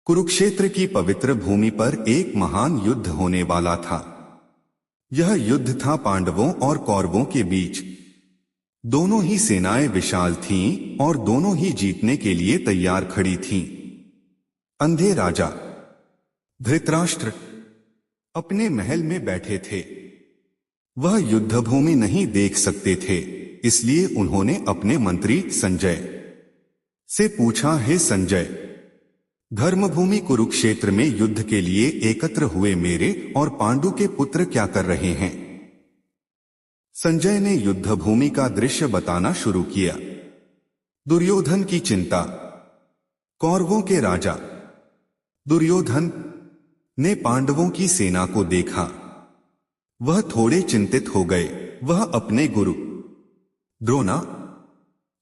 कुरुक्षेत्र की पवित्र भूमि पर एक महान युद्ध होने वाला था। यह युद्ध था पांडवों और कौरवों के बीच। दोनों ही सेनाएं विशाल थीं और दोनों ही जीतने के लिए तैयार खड़ी थीं। अंधे राजा धृतराष्ट्र अपने महल में बैठे थे। वह युद्ध भूमि नहीं देख सकते थे, इसलिए उन्होंने अपने मंत्री संजय से पूछा, हे संजय, धर्मभूमि कुरुक्षेत्र में युद्ध के लिए एकत्र हुए मेरे और पांडु के पुत्र क्या कर रहे हैं? संजय ने युद्ध भूमि का दृश्य बताना शुरू किया। दुर्योधन की चिंता। कौरवों के राजा दुर्योधन ने पांडवों की सेना को देखा। वह थोड़े चिंतित हो गए। वह अपने गुरु द्रोणा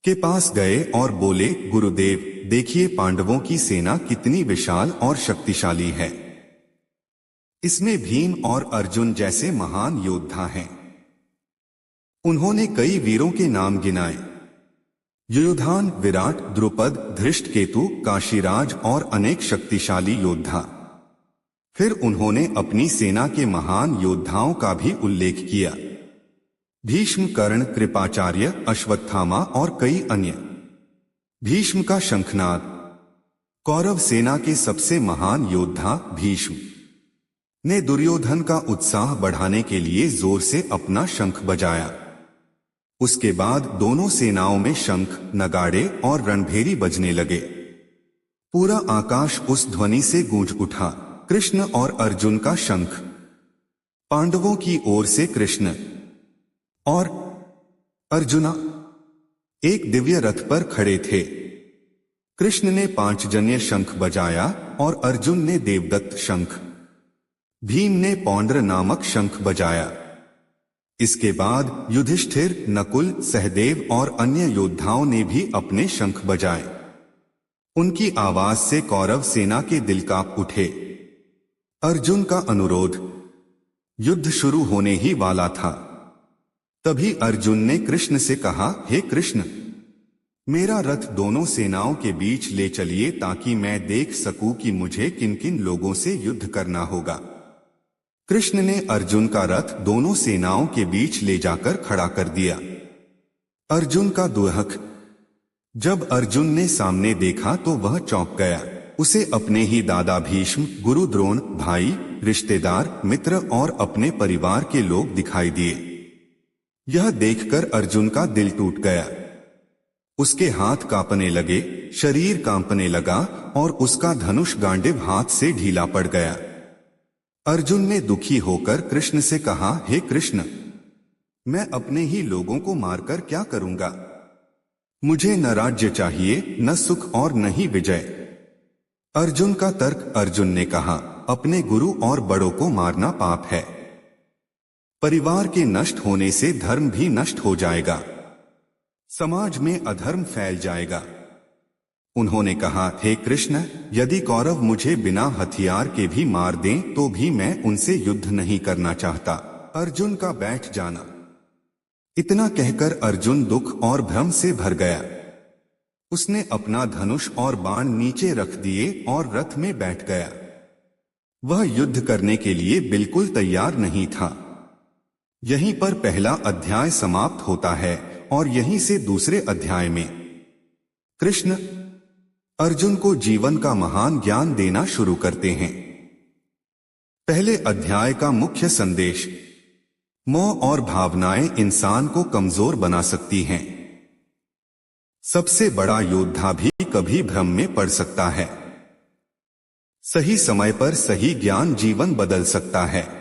के पास गए और बोले, गुरुदेव, देखिए पांडवों की सेना कितनी विशाल और शक्तिशाली है। इसमें भीम और अर्जुन जैसे महान योद्धा हैं। उन्होंने कई वीरों के नाम गिनाए, युयुधान, विराट, द्रुपद, धृष्टकेतु, काशीराज और अनेक शक्तिशाली योद्धा। फिर उन्होंने अपनी सेना के महान योद्धाओं का भी उल्लेख किया, भीष्म, कर्ण, कृपाचार्य, अश्वत्थामा और कई अन्य। भीष्म का शंखनाद। कौरव सेना के सबसे महान योद्धा भीष्म ने दुर्योधन का उत्साह बढ़ाने के लिए जोर से अपना शंख बजाया। उसके बाद दोनों सेनाओं में शंख, नगाड़े और रणभेरी बजने लगे। पूरा आकाश उस ध्वनि से गूंज उठा। कृष्ण और अर्जुन का शंख। पांडवों की ओर से कृष्ण और अर्जुना एक दिव्य रथ पर खड़े थे। कृष्ण ने पांचजन्य शंख बजाया और अर्जुन ने देवदत्त शंख। भीम ने पौंड्र नामक शंख बजाया। इसके बाद युधिष्ठिर, नकुल, सहदेव और अन्य योद्धाओं ने भी अपने शंख बजाए। उनकी आवाज से कौरव सेना के दिल कांप उठे। अर्जुन का अनुरोध। युद्ध शुरू होने ही वाला था। तभी अर्जुन ने कृष्ण से कहा, हे कृष्ण, मेरा रथ दोनों सेनाओं के बीच ले चलिए ताकि मैं देख सकूं कि मुझे किन किन लोगों से युद्ध करना होगा। कृष्ण ने अर्जुन का रथ दोनों सेनाओं के बीच ले जाकर खड़ा कर दिया। अर्जुन का दुहक। जब अर्जुन ने सामने देखा तो वह चौंक गया। उसे अपने ही दादा भीष्म, गुरु द्रोण, भाई, रिश्तेदार, मित्र और अपने परिवार के लोग दिखाई दिए। यह देखकर अर्जुन का दिल टूट गया। उसके हाथ कांपने लगे, शरीर कांपने लगा और उसका धनुष गांडीव हाथ से ढीला पड़ गया। अर्जुन ने दुखी होकर कृष्ण से कहा, हे कृष्ण, मैं अपने ही लोगों को मारकर क्या करूंगा? मुझे न राज्य चाहिए, न सुख और न ही विजय। अर्जुन का तर्क। अर्जुन ने कहा, अपने गुरु और बड़ों को मारना पाप है। परिवार के नष्ट होने से धर्म भी नष्ट हो जाएगा। समाज में अधर्म फैल जाएगा। उन्होंने कहा, हे कृष्ण, यदि कौरव मुझे बिना हथियार के भी मार दें तो भी मैं उनसे युद्ध नहीं करना चाहता। अर्जुन का बैठ जाना। इतना कहकर अर्जुन दुख और भ्रम से भर गया। उसने अपना धनुष और बाण नीचे रख दिए और रथ में बैठ गया। वह युद्ध करने के लिए बिल्कुल तैयार नहीं था। यहीं पर पहला अध्याय समाप्त होता है और यहीं से दूसरे अध्याय में कृष्ण अर्जुन को जीवन का महान ज्ञान देना शुरू करते हैं। पहले अध्याय का मुख्य संदेश। मोह और भावनाएं इंसान को कमजोर बना सकती हैं। सबसे बड़ा योद्धा भी कभी भ्रम में पड़ सकता है। सही समय पर सही ज्ञान जीवन बदल सकता है।